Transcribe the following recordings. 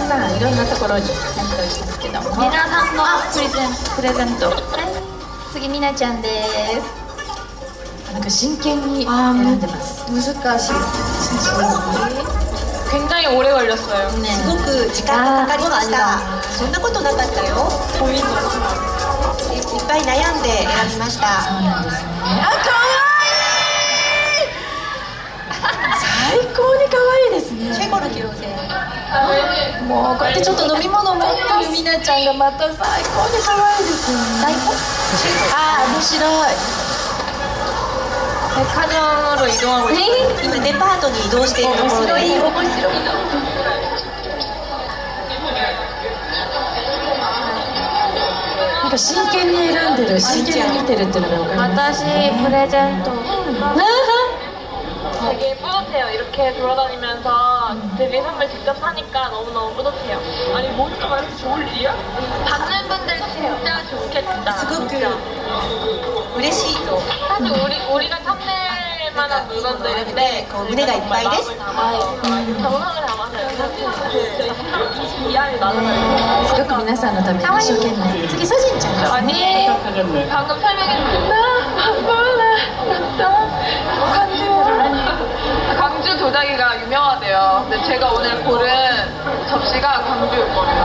さんいろんなところになっておりますけども、皆さんのプレゼント。はい、次みなちゃんです。なんか真剣に選んでます。難しい。굉장히오래걸렸어요。ね、すごく時間がかかりました。そんなことなかったよ。いっぱい悩んで選びました。そうなんですね。あ、可愛い。最高に可愛いですね。チェコの記録で。もうこうやってちょっと飲み物持ってるみなちゃんがまた最高に可愛いですよね。最高。あー、面白い。백화점으로이동하고 있어요。今デパートに移動しているところです。なんか真剣に選んでる、真剣に見てるっていうのが分かります。私プレゼント。 되게 뿌듯해요. 이렇게 돌아다니면서 데뷔 선물 직접 사니까 너무너무 뿌듯해요. 아니 뭐니까 이렇게 좋을 일이야? 받는 분들 진짜 좋겠다. すごく嬉しいと。 사실 우리가 탐낼 만한 물건들인데胸がいっぱいです。 정성을 담아서요. 이해를 나눠요. すごく皆さんのために一生懸命。次ソジンちゃんですね。 아니 방금 설명해줬는데 광주 도자기가 유명하대요. 근데 제가 오늘 고른 접시가 광주일 거예요.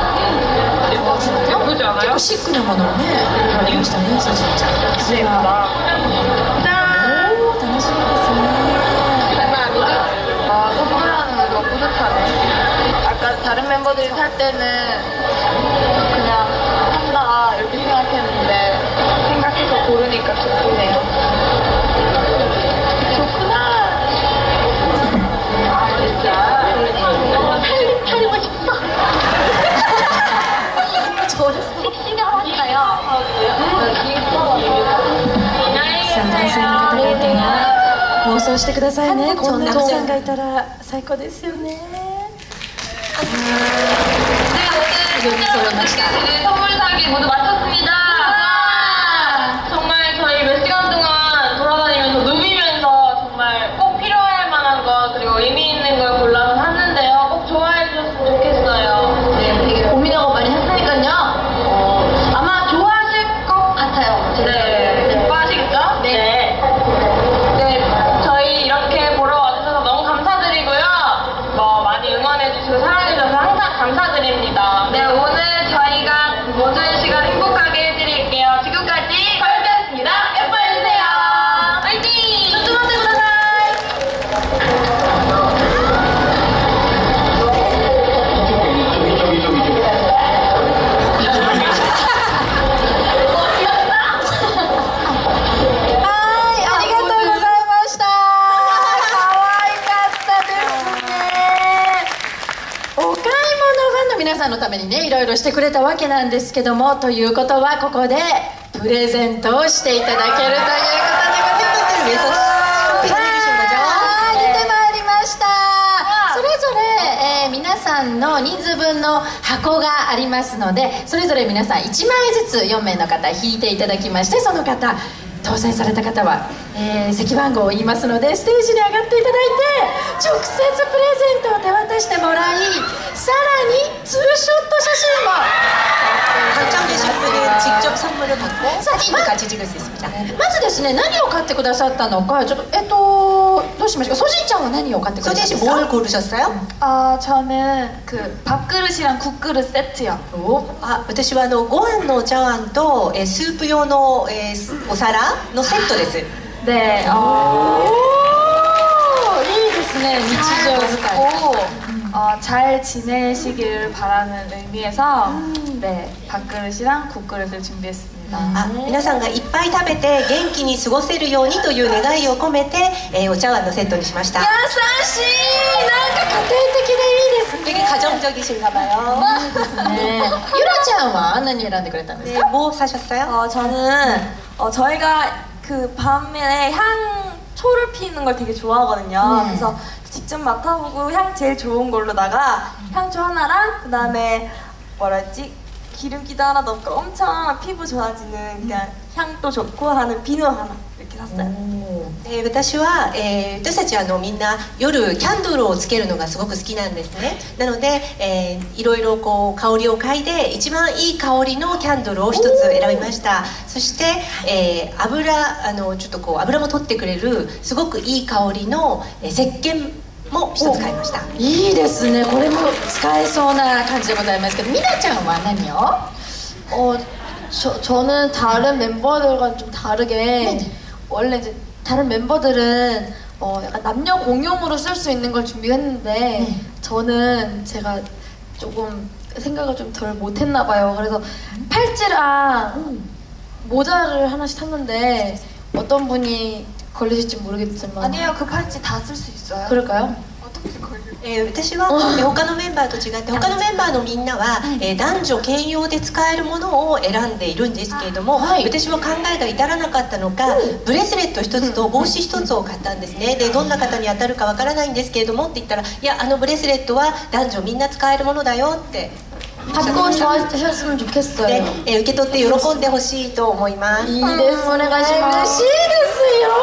예쁘지 結 않아요? 構シックなものをね選ばれましたね、ソジンちゃん。次はおー、楽しみですね。 정말 선물하는 거 뿌듯하네. 아까 다른 멤버들이 살 때는 그냥 산다 이렇게 생각했는데 생각해서 고르니까 좋네요. 좋구나. 아 진짜. 차리고 싶어. 섹시가 왔어요. さあ、男性の方がいたら妄想してくださいね。こんなたくさんがいたら最高ですよね。네, 오늘 선물 사기 모두 마쳤습니다. 정말 저희 몇 시간 동안 돌아다니면서 누비면서 정말 꼭 필요할 만한 것 그리고 의미 있는 걸 골라서 샀는데요. 꼭 좋아해 주셨으면 좋겠어요. 네, 되게 고민하고 많이 했으니까요. 아마 좋아하실 것 같아요. 네, 좋아하시겠죠? 네. 네, 저희 이렇게 보러 와주셔서 너무 감사드리고요. 많이 응원해주시고 사랑해주셔서 항상 감사드립니다. 네, 오늘 저희가 모든 시간 행복하게 해드릴게요. 지금까지 걸스였습니다. 예뻐해주세요. 화이팅! 조금만皆さんのためにね、いろいろしてくれたわけなんですけども、ということはここでプレゼントをしていただけるということでございますよ。はい、出てまいりました。それぞれ、皆さんの人数分の箱がありますので、それぞれ皆さん1枚ずつ4名の方引いていただきまして、その方当選された方は、席番号を言いますのでステージに上がっていただいて直接プレゼントを手渡してもらい、さらにツーショット写真も직접 선물을 받고 사진도 같이 찍을 수 있습니다. まずですね、何を買ってくださったのか、ちょっとどうしましょうか。ソジンちゃんは何を買ってくださったんですか。 뭘 고르셨어요? 저는 그 밥그릇이랑 국그릇 세트요. 私はご飯のお茶碗とスープ用のお皿のセットです。 네.いいですね、日常使い。 잘 지내시길 바라는 의미에서 네, 밥그릇이랑 국그릇을 준비했습니다. 皆さんがいっぱい食べて元気に過ごせるようにという願いを込めて、お茶碗のセットにしました。優しい、なんか家庭的でいいですね。 되게 가정적이신가 봐요. いいですね。ゆらちゃんは何選んでくれたんですか。 뭐 사셨어요? 저는 저희가 그 밤에 향초를 피우는 걸 되게 좋아하거든요. 그래서 직접 맡아보고 향 제일 좋은 걸로다가 향초 하나랑 그 다음에 뭐라 했지? 기름기도 하나도 없고 엄청 피부 좋아지는 그냥 향도 좋고 하는 비누 하나 이렇게 샀어요. 私は、私たちみんな夜キャンドルをつけるのがすごく好きなんですね。なので、いろいろこう香りを嗅いで一番いい香りのキャンドルを一つ選びました。そして、ちょっとこう油も取ってくれるすごくいい香りの、石鹸も一つ買いました。いいですね。これも使えそうな感じでございますけど、みなちゃんは何を？ 저는 다른 멤버들과 좀 다르게 원래 이제 다른 멤버들은 약간 남녀 공용으로 쓸 수 있는 걸 준비했는데 저는 제가 조금 생각을 좀 덜 못했나 봐요. 그래서 팔찌랑 모자를 하나씩 샀는데 어떤 분이 걸리실지 모르겠지만 아니에요, 그 팔찌 다 쓸 수 있어요. 그럴까요? 私は、他のメンバーと違って他のメンバーのみんなは、男女兼用で使えるものを選んでいるんですけれども、私は考えが至らなかったのか、ブレスレット一つと帽子一つを買ったんですね。でどんな方に当たるかわからないんですけれどもって言ったら、いやブレスレットは男女みんな使えるものだよって 받고 좋아하셨으면 좋겠어요. で、受け取って喜んでほしいと思います。いいですね。嬉しいですよ。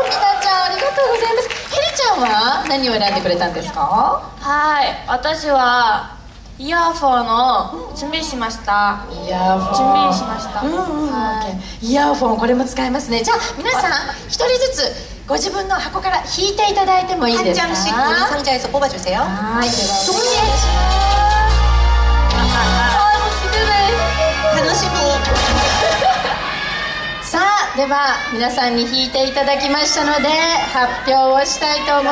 みなちゃんありがとうございます。ヘリちゃんは何を選んでくれたんですか？はい、私はイヤフォンを準備しました。イヤフォン準備しました。はい。イヤフォンこれも使えますね。じゃあ皆さん一人ずつご自分の箱から引いていただいてもいいですか？ 한 장씩 우리 상자에서 뽑아주세요. はい。ではお願いします。楽しみ。さあでは皆さんに引いていただきましたので発表をしたいと思います。